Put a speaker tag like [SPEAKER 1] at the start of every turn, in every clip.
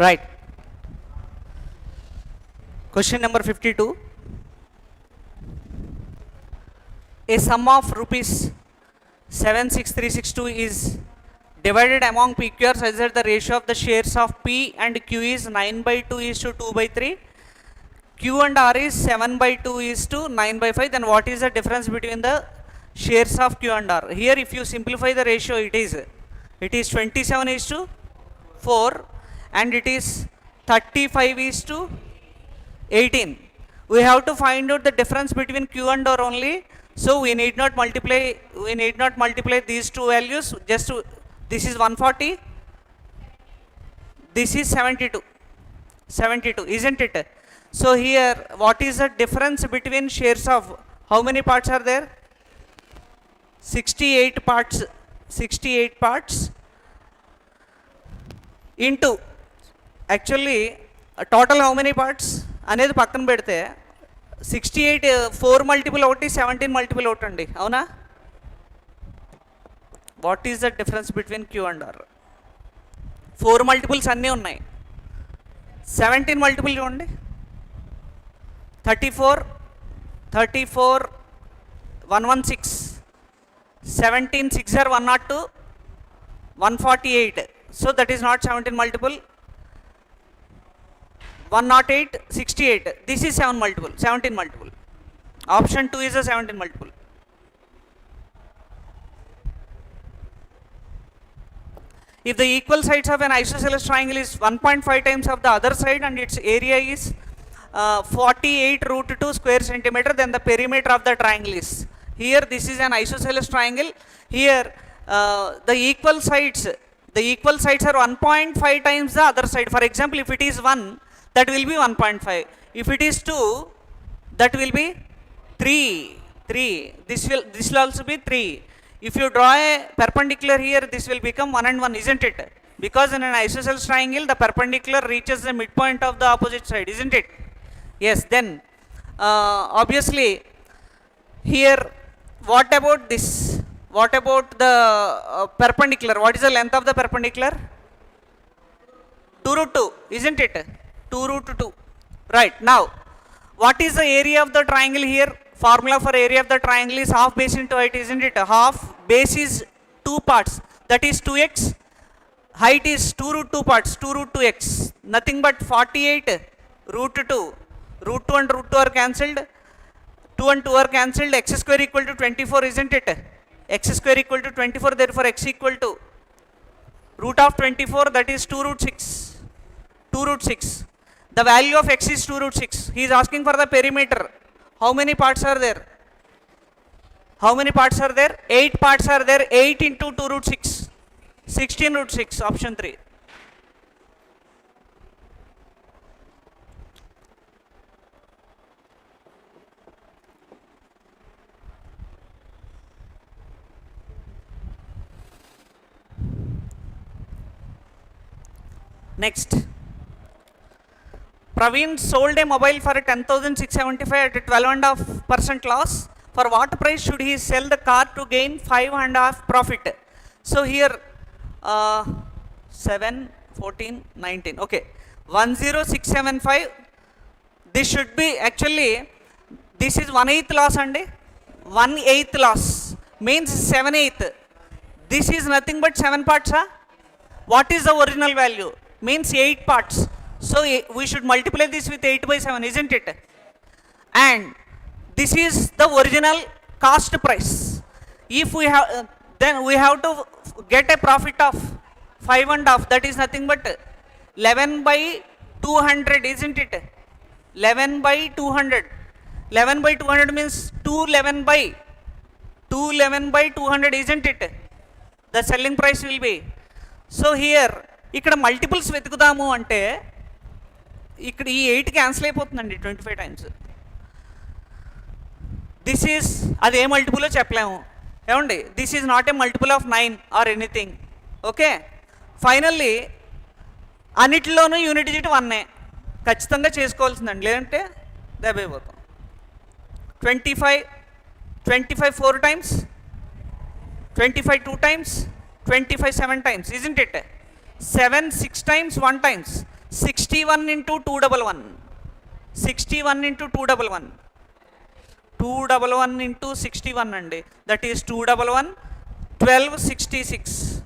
[SPEAKER 1] Right. Question number 52. A sum of rupees 76362 is divided among PQR such that the ratio of the shares of P and Q is 9/2 is to 2/3. Q and R is 7/2 is to 9/5. Then what is the difference between the shares of Q and R? Here if you simplify the ratio, it is 27 is to 4 and it is 35 is to 18. We have to find out the difference between Q and R only. So we need not multiply these two values. Just to, this is 140, this is 72, isn't it? So here what is the difference between shares of, how many parts are there? 68 parts into, actually total how many parts అనేది పక్కన పెడితే 68 4 multiple ఒకటి 17 multiple ఒకటి అండి, అవునా? What is the difference between Q and R? 4 multiples అన్నీ ఉన్నాయి, 17 multiple చూడండి, 34 116, 17 6 are 102, 148. So that is not 17 multiple. 108, 68. This is 17 multiple. Option 2 is a 17 multiple. If the equal sides of an isosceles triangle is 1.5 times of the other side and its area is 48√2 square centimeter, then the perimeter of the triangle is. Here this is an isosceles triangle. Here the equal sides are 1.5 times the other side. For example, if it is 1, that will be 1.5. If it is 2, that will be 3. This will also be 3. If you draw a perpendicular here, this will become 1 and 1, isn't it? Because in an isosceles triangle, the perpendicular reaches the midpoint of the opposite side, isn't it? Yes. Then obviously here, what about this? What about the perpendicular? What is the length of the perpendicular? 2√2, isn't it? 2√2. Right. Now, what is the area of the triangle here? Formula for area of the triangle is half base into height, isn't it? Half base is 2 parts, that is 2x. Height is 2√2 parts, 2√2x. Nothing but 48√2. Root 2 and root 2 are cancelled. 2 and 2 are cancelled. X square equal to 24, isn't it? X square equal to 24, therefore x equal to root of 24, that is 2√6. 2√6. The value of x is 2√6. He is asking for the perimeter. How many parts are there? 8 parts are there. 8 into 2√6. 16√6. Option 3. Next. Praveen sold a mobile for 10,675 at 12.5% loss. For what price should he sell the car to gain 5.5 profit? So here 7, 14, 19. Okay, 10675. This should be, actually this is 1/8 loss and 1/8 loss means 7/8. This is nothing but 7 parts. Huh? What is the original value? Means 8 parts. So we should multiply this with 8/7, isn't it? And this is the original cost price. If we have, then we have to get a profit of 5.5. That is nothing but 11/200, isn't it? 11/200. 11/200 means 211/200, isn't it? The selling price will be. So here, ఇక్కడ multiples వెతుకుదాము అంటే ఇక్కడ ఈ 8 cancel అయిపోతుందండి 25 times. This is అది ఏ మల్టిపుల్లో చెప్పలేము ఏమండి. This is not a multiple of 9 or anything. Okay, finally అన్నిటిలోనూ యూనిట్ డిజిట్ 1 ఖచ్చితంగా చేసుకోవాల్సిందండి, లేదంటే దెబ్బైపోతాం. 25 4 times, 25 2 times, 25 7 times, isn't it? 7 6 times 1 times. 61 into 211. 61 into 211. 211 into 61 and that is 211. 1266.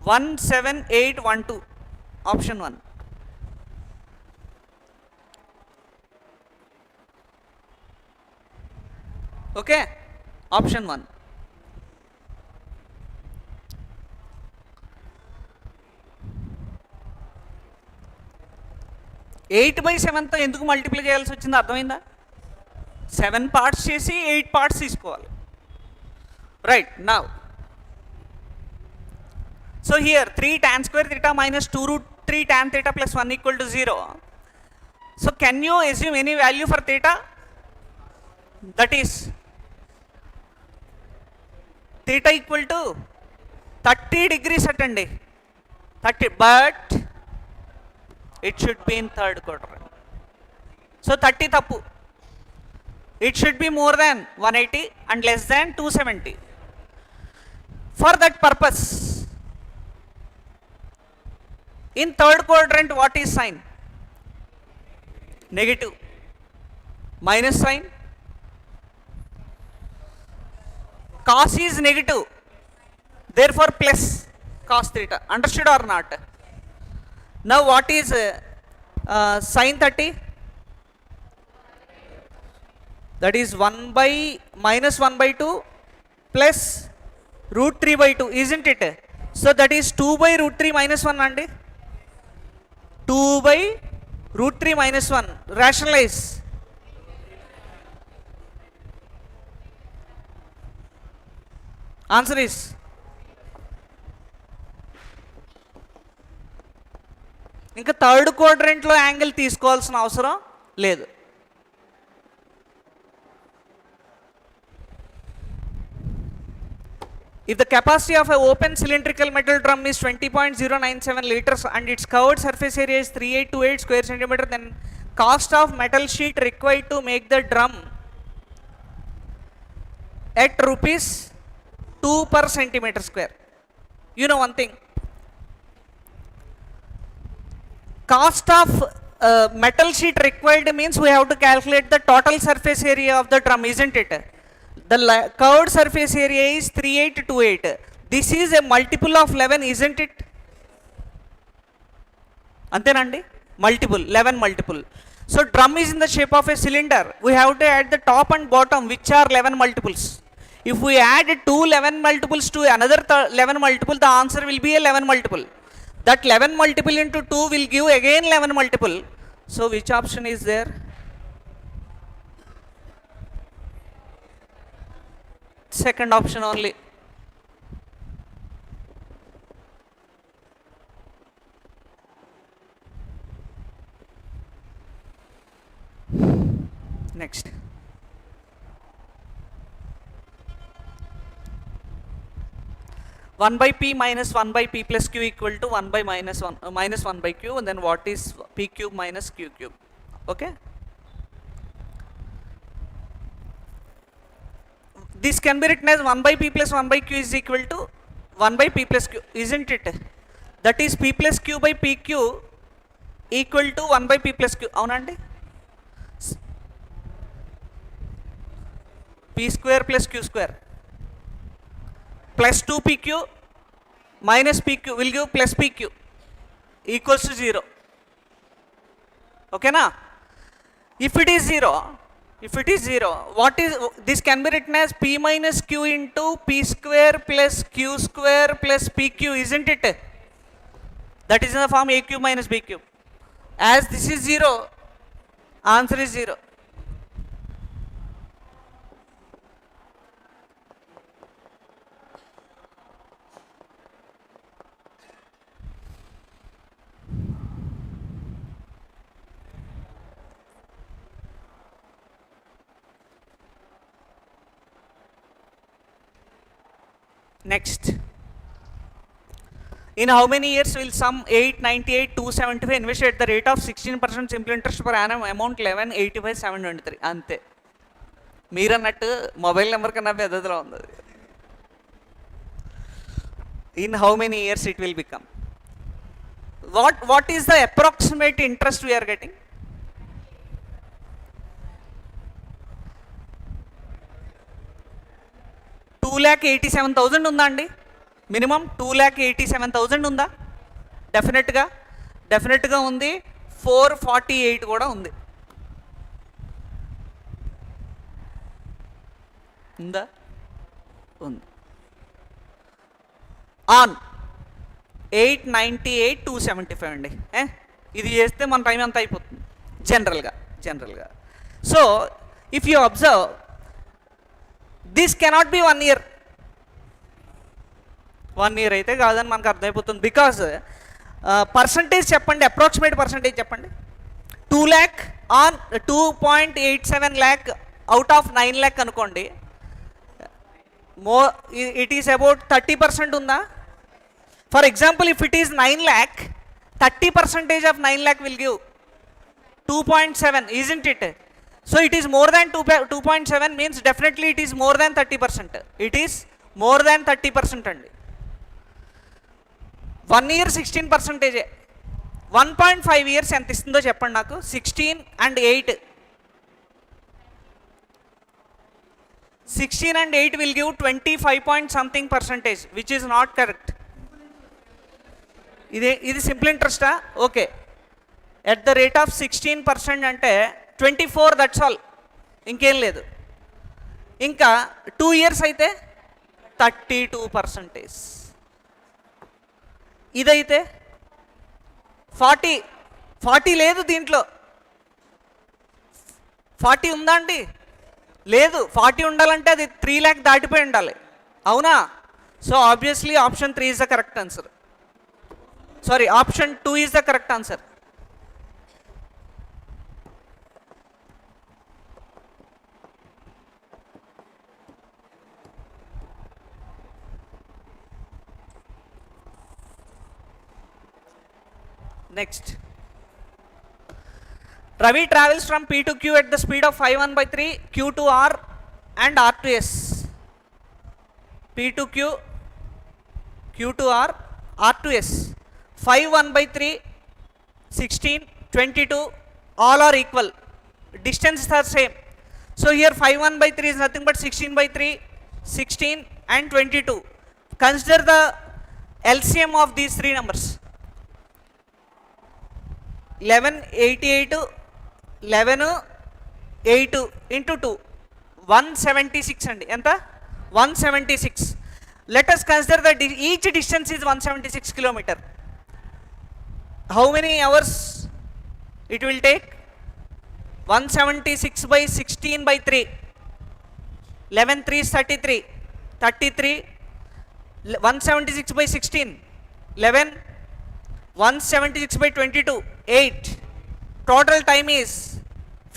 [SPEAKER 1] 17812. Option 1. Okay, option 1. Eight by సెవెన్తో ఎందుకు మల్టిప్లై చేయాల్సి వచ్చిందో అర్థమైందా? 7 parts చేసి 8 parts తీసుకోవాలి. Right now so here 3 tan square theta minus 2 root 3 tan theta plus 1 equal to 0. So can you assume any value for theta? That is theta equal to 30 degrees attendee 30, but it should be in third quadrant. So 30 tappu. It should be more than 180 and less than 270. For that purpose, in third quadrant what is sign? Negative. Minus sign. Cos is negative, therefore plus cos theta. Understood or not? Now what is sin 30? That is 1 by minus 1 by 2 plus root 3 by 2, isn't it? So that is 2 by root 3 minus 1 and 2 by root 3 minus 1. Rationalize. Answer is ఇంకా third క్వాడ్రంట్లో angle తీసుకోవాల్సిన అవసరం లేదు. If the capacity of an open cylindrical metal drum is 20.097 liters and its covered surface area is 3828 square centimeter, then cost of metal sheet required to make the drum at rupees 2 per centimeter square. You know one thing, cost of metal sheet required means we have to calculate the total surface area of the drum, isn't it? The curved surface area is 3828. This is a multiple of 11, isn't it? Antenandi? Multiple, 11 multiple. So drum is in the shape of a cylinder. We have to add the top and bottom, which are 11 multiples. If we add 2 11 multiples to another 11 multiple, the answer will be 11 multiple. That 11 multiple into 2 will give again 11 multiple. So which option is there? Second option only. Next. One by p minus 1 by p plus q equal to 1 by minus 1 by q, and then what is p cube minus q cube? Okay. This can be written as 1 by p plus 1 by q is equal to 1 by p plus q, isn't it? That is p plus q by pq equal to 1 by p plus q. Avunandi? p square plus q square plus 2pq minus pq will give plus pq equals to 0. Okay na? If it is 0, what is this can be written as p minus q into p square plus q square plus pq, isn't it? That is in the form a cube minus b cube. As this is 0, answer is 0. Next, in how many years will sum 898 275 invest at the rate of 16% simple interest per annum amount 1185 723? అంతే, మీరన్నట్టు mobile number కన్నా పెద్దదిలో ఉంది. In how many years it will become? What is the approximate interest we are getting? $2,87,000 ఉందా అండి? Minimum 2,87,000 ఉందా? డెఫినెట్గా ఉంది. 448 కూడా ఉంది. ఉందా? ఉంది. ఆన్ 898,275 అండి. ఇది చేస్తే మన టైం అంతా అయిపోతుంది జనరల్గా. So if you observe, this cannot be 1 year. 1 year అయితే కాదని మనకు అర్థమైపోతుంది. బికాజ్ పర్సంటేజ్ చెప్పండి, అప్రాక్సిమేట్ పర్సంటేజ్ చెప్పండి. 2 lakh on 2.87 lakh out of 9 lakh అనుకోండి. ఇట్ ఈస్ అబౌట్ 30% ఉందా? For example, if it is 9 lakh, 30% of 9 lakh will give 2.7, isn't it? So it is more than 2.7 means definitely it is more than 30%. It is more than 30% అండి. 1 year 16%. 1.5 years ఎంత ఇస్తుందో చెప్పండి నాకు. 16 and 8. 16 and 8 will give 25 point something percentage, which is not correct. ఇది simple ఇంట్రెస్టా? Okay. At the rate of 16% అంటే 24, that's all, ఇంకేం లేదు. ఇంకా 2 years అయితే 32%. ఇదైతే 40 లేదు దీంట్లో. 40 ఉందా అండి? లేదు. 40 ఉండాలంటే అది 3 lakh దాటిపోయి ఉండాలి, అవునా? So obviously option 3 is the correct answer. Sorry, option 2 is the correct answer. Next, Ravi travels from P to Q at the speed of 5/1/3, Q to R and R to S. P to Q, Q to R, R to S. 5/1/3, 16, 22, all are equal. Distances are same. So here 5/1/3 is nothing but 16/3, 16 and 22. Consider the LCM of these three numbers. 1188, 11, 8 into 2, 176 అండి. ఎంత? 176. Let us consider that each distance is 176 kilometer. How many hours it will take? 176 by 16/3. 11 3 is 33. 33. 176 by 16. 11. 176 by 22. 8. Total time is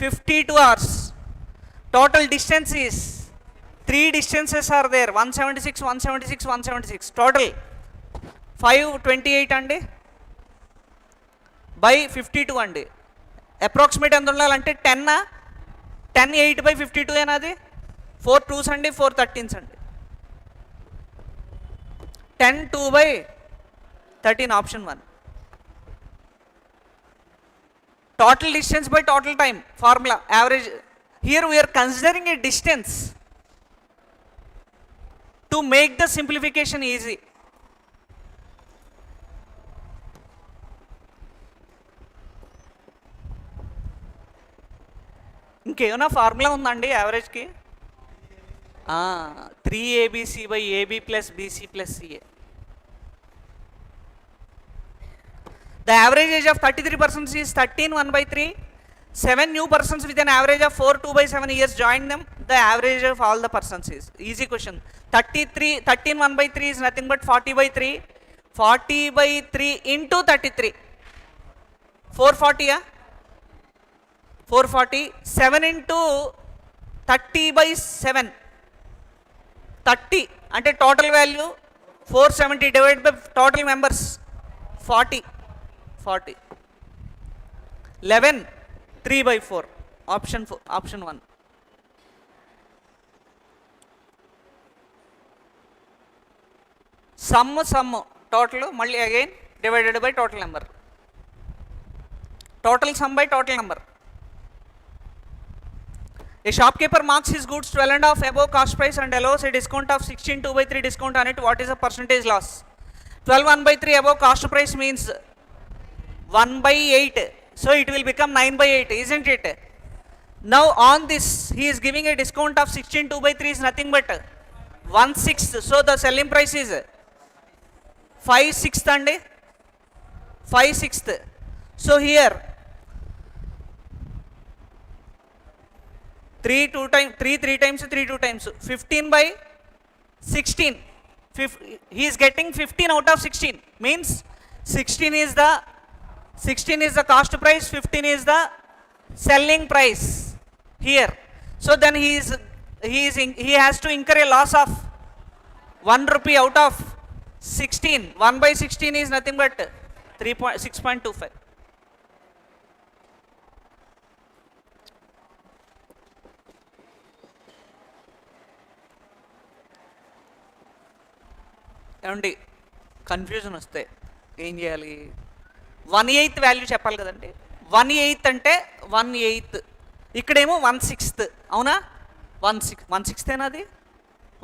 [SPEAKER 1] 52 hours. Total distance is 3 distances are there. 176, 176, 176. Total 528 అండి by 52 అండి. Approximate ఎంత ఉండాలంటే 10, 8 by 52 ఏనాది? 4 2s అండి, 4 13s అండి. 10 2 by 13, option 1. Total distance by total time formula, average. Here we are considering a distance to make the simplification easy. ఇంకేమైనా formula ఉందండి యావరేజ్కి? 3ABC by AB plus BC plus CA. The average age of 33 persons is 13/1/3. 7 new persons with an average of 4 2/7 years joined them. The average of all the persons is. Easy question. 13/1/3 is nothing but 40/3. 40/3 into 33. 440, 440. 7 into 30/7. 30 అంటే total value 470 divided by total members 40. 11 3/4, option 1. Sum total మళ్ళీ again divided by total number. total sum by total number. A shopkeeper marks his goods 12.5 above cost price and allows a discount of 16 2/3 discount on it. What is the percentage loss? 12 1/3 above cost price means 1/8. So it will become 9/8, isn't it? Now on this he is giving a discount of 16 2/3 is nothing but 1/6. So the selling price is 5/6 and 5/6. So here 3 3 times 2 times 15/16. He is getting 15 out of 16, means 16 is the cost price, 15 is the selling price here. So then he has to incur a loss of 1 rupee out of 16. 1/16 is nothing but 6.25. ఏమండి confusion వస్తే ఏం చేయాలి? 1/8 value చెప్పాలి కదండి. 1/8 అంటే 1/8, ఇక్కడేమో 1/6, అవునా? 1/6 అది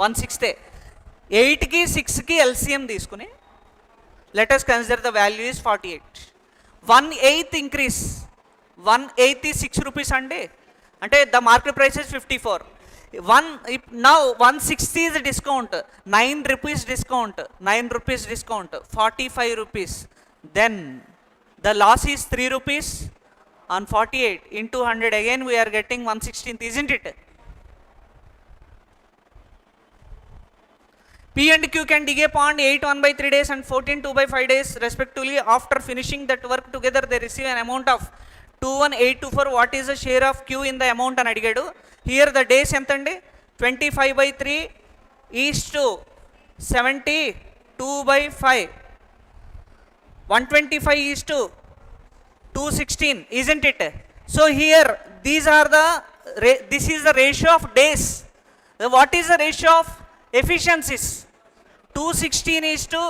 [SPEAKER 1] 1/6. 8కి 6కి ఎల్సిఎం తీసుకుని let us consider the value is 48. 1/8 increase, 1/8 is 6 rupees అండి, అంటే the market price is 54. Now 1/6 is discount, 9 rupees discount, 45 rupees. Then the loss is 3 rupees on 48 into 100. Again we are getting 1/16, isn't it? P and Q can dig a pond 8 1/3 days and 14 2/5 days respectively. After finishing that work together they receive an amount of 21,824. What is the share of Q in the amount అని అడిగాడు. Here the days ఎంత అండి? 25/3 is to 72/5. 125 is to 216, isn't it? So here this is the ratio of days. What is the ratio of efficiencies? 216 is to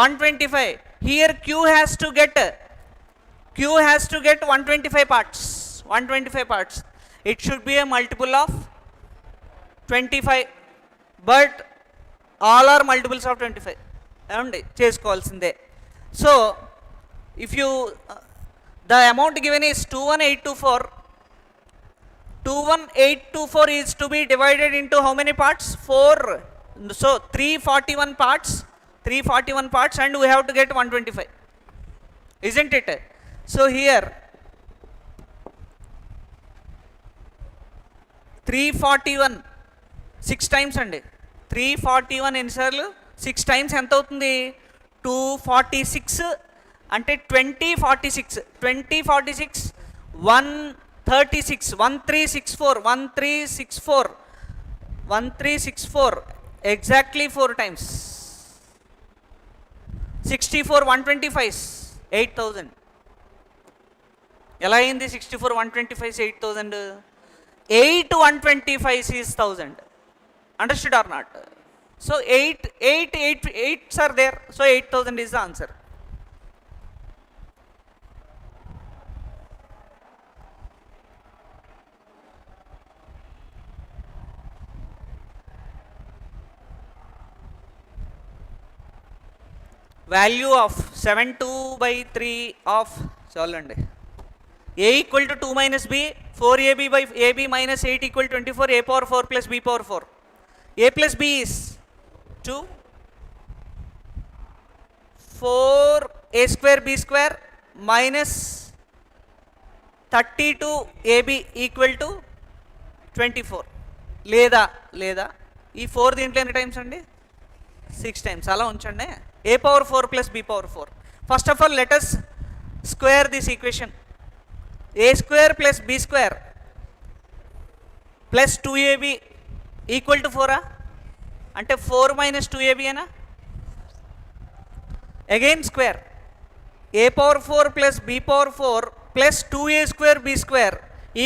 [SPEAKER 1] 125. Here Q has to get 125 parts. It should be a multiple of 25, but all are multiples of 25. ఏమండి చేసుకోవాల్సిందే. So if you the amount given is 21,824 is to be divided into how many parts? 4. So 341 parts and we have to get 125, isn't it? So here 341 6 times అండి, 341 ఎన్నిసార్లు 6 times ఎంత అవుతుంది? 246 అంటే 2046 136 1364 exactly 4 times. 64 125 8,000. ఎలా అయింది? 64 125 8,000. 8 125 is 1,000. Understood or not? So 8s are there. So 8,000 is the answer. Value of 7/2/3 of చాలండి. A equal to 2 minus B, 4AB by AB minus 8 equal to 24, A power 4 plus B power 4. A plus B is 2, 4 A square B square minus 32 AB equal to 24. లేదా ఈ 4 దీంట్లో ఎన్ని times అండి? 6 times. అలా ఉంచండి. A power 4 plus B power 4. First of all let us square this equation. A square plus B square plus 2AB equal to 4 అంటే 4 minus 2AB అయినా. Again square. A power 4 plus B power 4 plus 2A square B square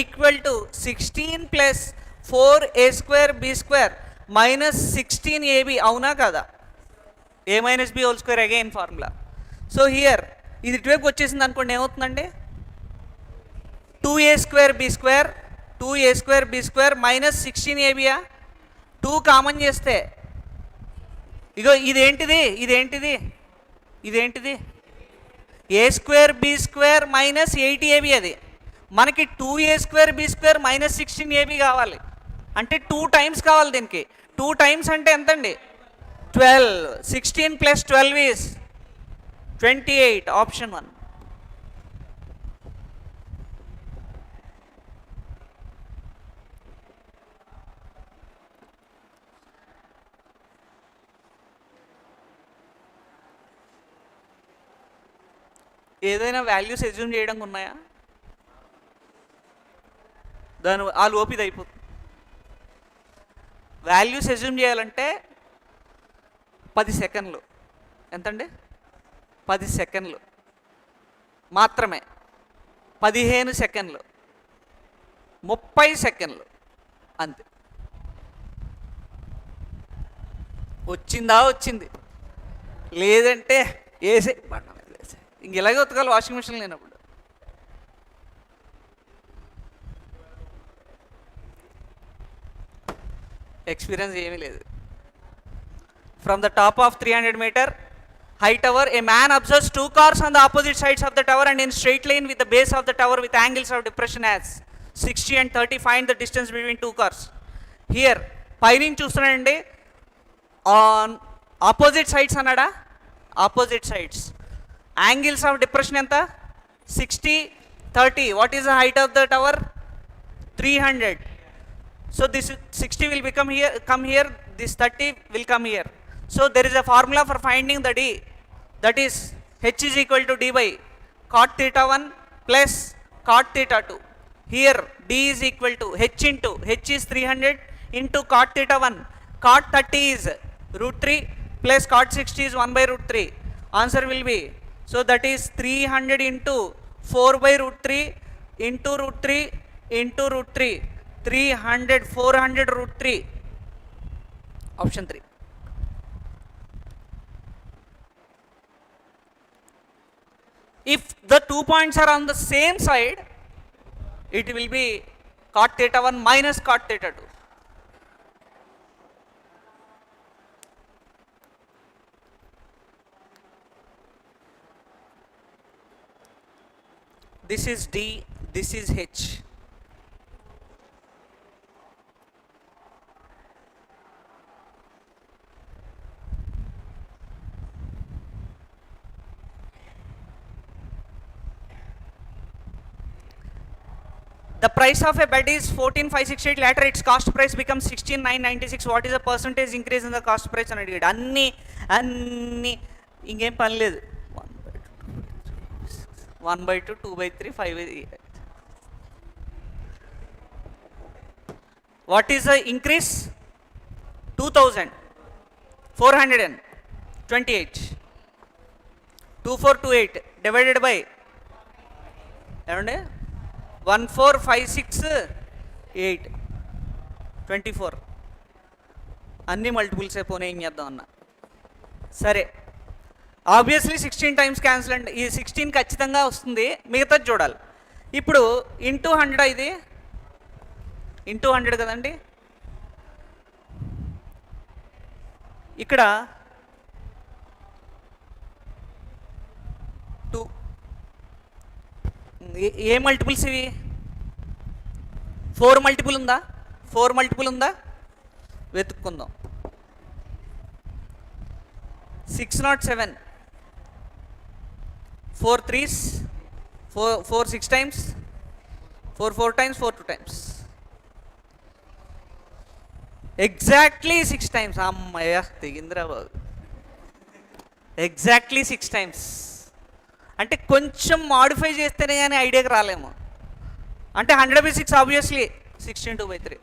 [SPEAKER 1] equal to 16 plus 4A square B square minus 16AB. అవునా కదా? A minus B whole square again formula. So here ఇది ఇటువైపు వచ్చేసింది అనుకోండి, ఏమవుతుందండి? 2a square b square 2a square b square minus 16abయా 2 common చేస్తే ఇగో ఇదేంటిది a square b square minus 8ab అది మనకి 2a square b square minus 16ab కావాలి అంటే 2 టైమ్స్ కావాలి దీనికి 2 టైమ్స్ అంటే ఎంతండి 12 16 plus 12 is 28 ఆప్షన్ 1. ఏదైనా వాల్యూస్ ఎజ్యూమ్ చేయడం ఉన్నాయా దాని ఆ లోపు ఇది అయిపోతుంది. వాల్యూస్ ఎజ్యూమ్ చేయాలంటే 10 సెకండ్లు ఎంతండి 10 సెకండ్లు మాత్రమే 15 సెకండ్లు 30 సెకండ్లు అంతే. వచ్చింది లేదంటే వేసే ఇంక ఇలాగే ఉతకాలి వాషింగ్ మిషన్ లేనప్పుడు. ఎక్స్పీరియన్స్ ఏమీ లేదు. From the top of 300 meter high tower, a man observes 2 cars on the opposite sides of the tower and in straight line with the base of the tower with angles of depression as 60 and 30. Find the distance between 2 cars. Here పైన చూస్తున్నానండి on opposite sides అన్నాడా opposite sides angles of depression ఎంత 60 30. what is the height of the tower 300. so this 60 will come here this 30 will come here. so there is a formula for finding the d, that is h is equal to d by cot theta 1 plus cot theta 2. here d is equal to h into h is 300 into cot theta 1. cot 30 is root 3 plus cot 60 is 1 by root 3. answer will be, so that is 300 into 4 by root 3 into root 3 into root 3. 300 400 root 3 option 3. if the 2 points are on the same side it will be cot theta 1 minus cot theta 2. this is d, this is h. The price of a bed is 14,568. later its cost price becomes 16,996. what is the percentage increase in the cost price అని అడిగాడు. అన్ని ఇంకేం పని లేదు. 1/2 2/3 5/8. what is the increase 2,428. 2428 divided by ఏమండి 14568 24 అన్ని multiples అయిపోయినాయి. ఏం చేద్దాం అన్న సరే ఆబ్వియస్లీ 16 టైమ్స్ క్యాన్సిల్ అండి. ఈ 16 ఖచ్చితంగా వస్తుంది, మిగతాది చూడాలి. ఇప్పుడు ఇంటూ 100 ఇది ఇంటూ 100 కదండి. ఇక్కడ 2 ఏ మల్టిపుల్స్ ఇవి 4 మల్టిపుల్ ఉందా 4 మల్టిపుల్ ఉందా వెతుక్కుందాం. 607 4 3s 4 6 times 4 4 times 4 2 times exactly 6 times. అమ్మయ్య తెగిందిరా బాబు. ఎగ్జాక్ట్లీ 6 times అంటే కొంచెం మాడిఫై చేస్తేనే కానీ ఐడియాకి రాలేము. అంటే 100/6 ఆబ్వియస్లీ 16/2/3.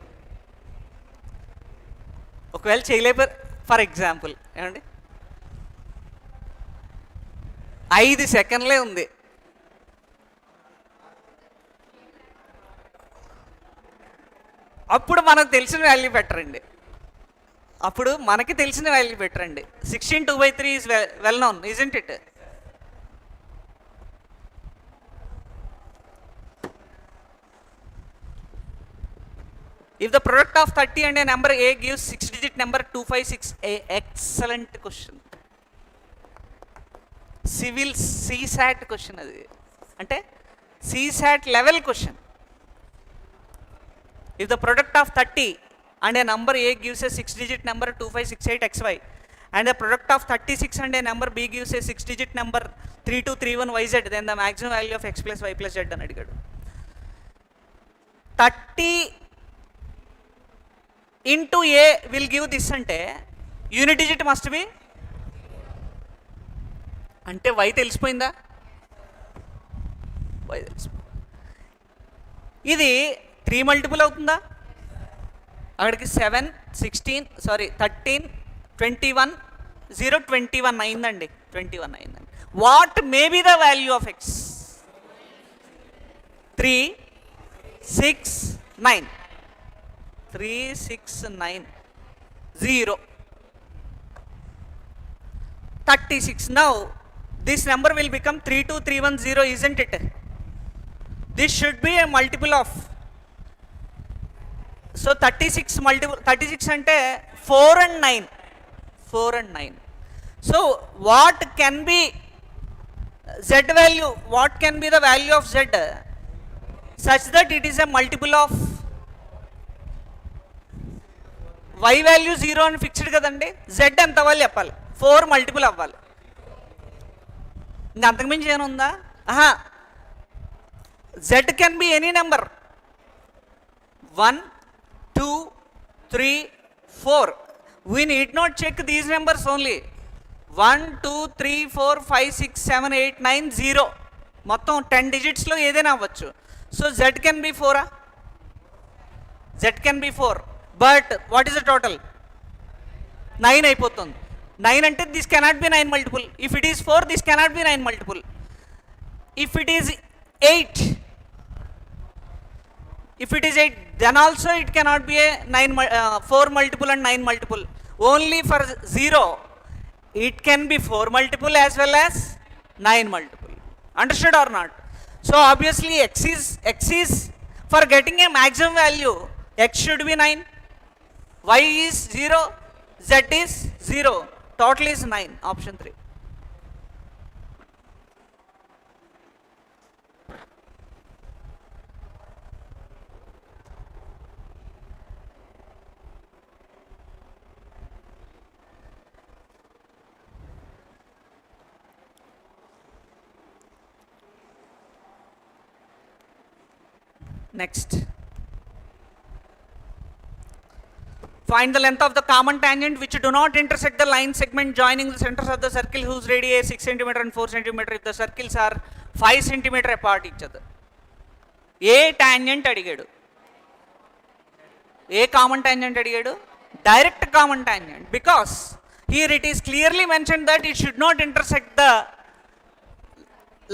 [SPEAKER 1] ఒకవేళ చేయలేపారు ఫర్ ఎగ్జాంపుల్ ఏమండి 5 సెకండ్లే ఉంది. అప్పుడు మనకు తెలిసిన వాల్యూ పెట్టరండి. అప్పుడు మనకి తెలిసిన వాల్యూ పెట్టరండి. 16/2/3 is well known isn't it. If the product of 30 and a number A gives 6-digit number 256, excellent question. Civil CSAT question అది అంటే CSAT level question. If the product of 30 and a number A gives a 6-digit number 2568XY and the product of 36 and a number B gives a 6-digit number 3231YZ, then the maximum value of X plus Y plus Z అని అడిగాడు. 30 into A will give this అంటే unit digit must be అంటే Y తెలిసిపోయిందా? Y తెలిసిపోయింది. ఇది 3 multiple అవుతుందా? అక్కడికి 7, 13, 21, 0, 21 అయిందండి. 21 అయిందండి. What may be the value of X? 3, 6, 9. 3, 6, 9, 0. 36. Now this number will become 32310, isn't it? This should be a multiple of. So 36 multiple 36 ante 4 and 9. 4 and 9. So what can be Z value? What can be the value of Z such that it is a multiple of Y value 0 అని fixed కదండి. Z ఎంత అవ్వాలి చెప్పాలి? 4 multiple అవ్వాలి. ఇంకా అంతకుమించి ఏముందా? Z can be any number. 1, 2, 3, 4. We need not check these numbers only. 1, 2, 3, 4, 5, 6, 7, 8, 9, 0. మొత్తం 10 డిజిట్స్లో ఏదైనా అవ్వచ్చు. So Z can be 4. Z can be 4. But what is the total? 9 అయిపోతుంది. 9 అంటే this cannot be 9 multiple. If it is 4, this cannot be 9 multiple. If it is 8, if it is 8, then also it cannot be a 4 multiple and 9 multiple. Only for 0 it can be 4 multiple as well as 9 multiple. Understood or not? So obviously x is for getting a maximum value, x should be 9, y is 0, z is 0, total is 9. Option 3. Next, find the length of the common tangent which do not intersect the line segment joining the centers of the circle whose radii is 6 cm and 4 cm if the circles are 5 cm apart each other. A tangent అడిగాడు? A common tangent అడిగాడు? Direct common tangent, because here it is clearly mention that it should not intersect the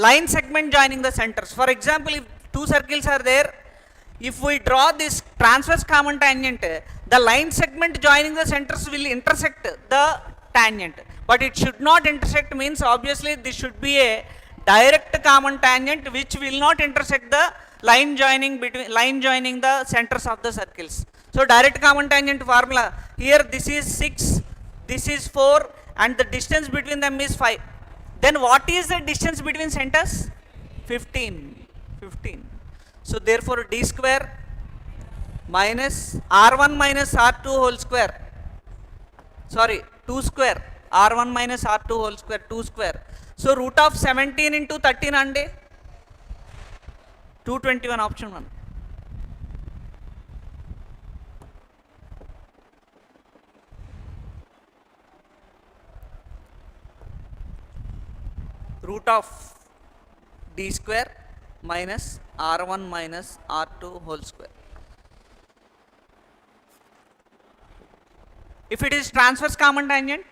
[SPEAKER 1] line segment joining the centers. For example, if 2 circles are there, if we draw this transverse common tangent, the line segment joining the centers will intersect the tangent, but it should not intersect means obviously this should be a direct common tangent which will not intersect the line joining the centers of the circles. So direct common tangent formula here, this is 6, this is 4, and the distance between them is 5. Then what is the distance between centers? 15. So therefore d square minus r1 minus r2 whole square, sorry 2 square, r1 minus r2 whole square, 2 square. So root of 17 into 13 ande 221. Option 1. Root of d square minus r1 minus r2 whole square. If it is transverse common tangent,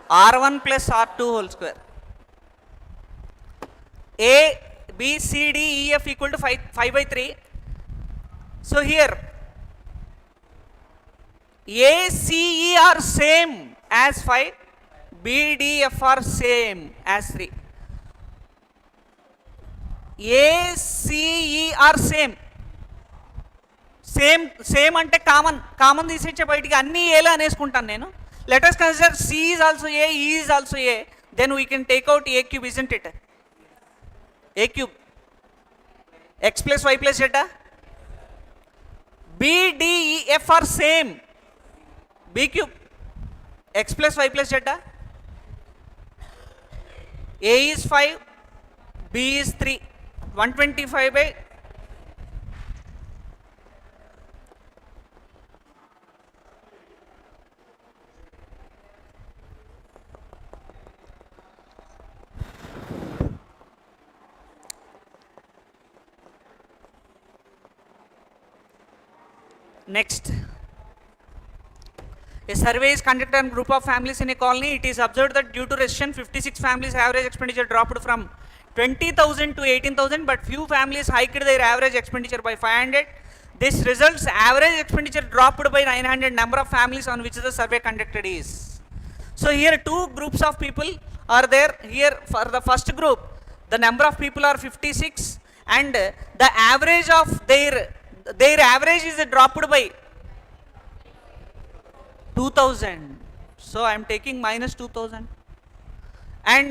[SPEAKER 1] r1 plus r2 whole square. A, B, C, D, E, F equal to 5 by 3. So here A, C, E are same as 5. B, D, F are same as 3. A, C, E are same. Same అంటే common తీసేచ్చే బయటికి అన్ని ఏలే అనేసుకుంటాను నేను. Let us consider C is also A, E is also A, then we can take out A cube, isn't it? A cube x plus why plus z. B D E F are same, B cube x plus why plus z. A is 5, B is 3, 125 by next. A survey is conducted on group of families in a colony. It is observed that due to recession, 56 families' average expenditure dropped from 20,000 to 18,000, but few families hiked their average expenditure by 500. This results average expenditure dropped by 900. Number of families on which the survey conducted is. So here two groups of people are there. Here for the first group, the number of people are 56, and the average of their average is dropped by 2,000. So I am taking minus 2,000. And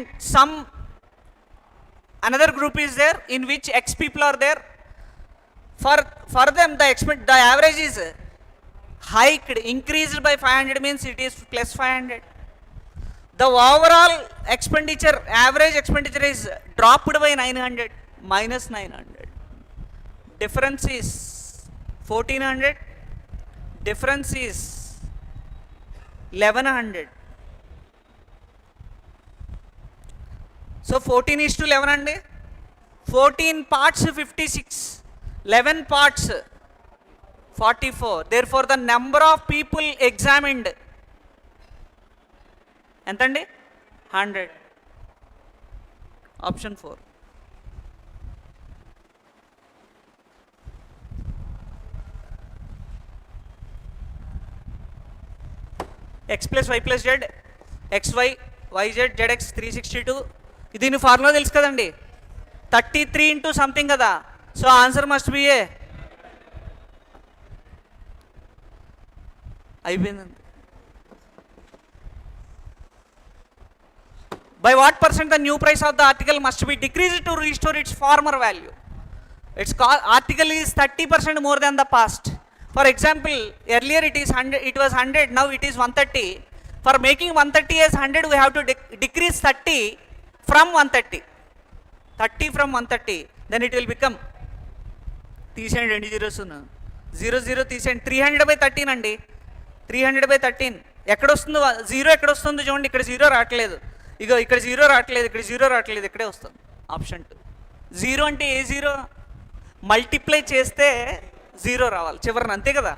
[SPEAKER 1] another group is there in which X people are there. For them the average is hiked, increased by 500, means it is plus 500. The overall expenditure, average expenditure is dropped by 900, minus 900. Difference is 1400, difference is 1100. So 14 is to 11 అండి. 14 parts 56, 11 parts 44. Therefore the number of people examined ఎంతండి? 100. Option 4. X plus why plus Z, XY, YZ, ZX 362. దీని formula తెలుసు కదండి, 33 into something కదా. So answer must be A. అయిపోయిందండి. By what percent the new price of the article must be decreased to restore its former value? Its article is 30% more than the past. For example, earlier it was 100, now it is 130. For making 130 as 100, we have to decrease 30 from 130. 30 from 130, then it will become, తీసేయండి ఎన్ని zeros, 0 తీసేయండి. 300 by 13 అండి. 300 by 13 ఎక్కడ వస్తుందో, zero ఎక్కడ వస్తుందో చూడండి. ఇక్కడ జీరో రావట్లేదు, ఇగో ఇక్కడ జీరో రావట్లేదు, ఇక్కడ జీరో రావట్లేదు, ఇక్కడే వస్తుంది. ఆప్షన్ 2. జీరో అంటే ఏ జీరో? మల్టిప్లై చేస్తే జీరో రావాలి చివరిన, అంతే కదా.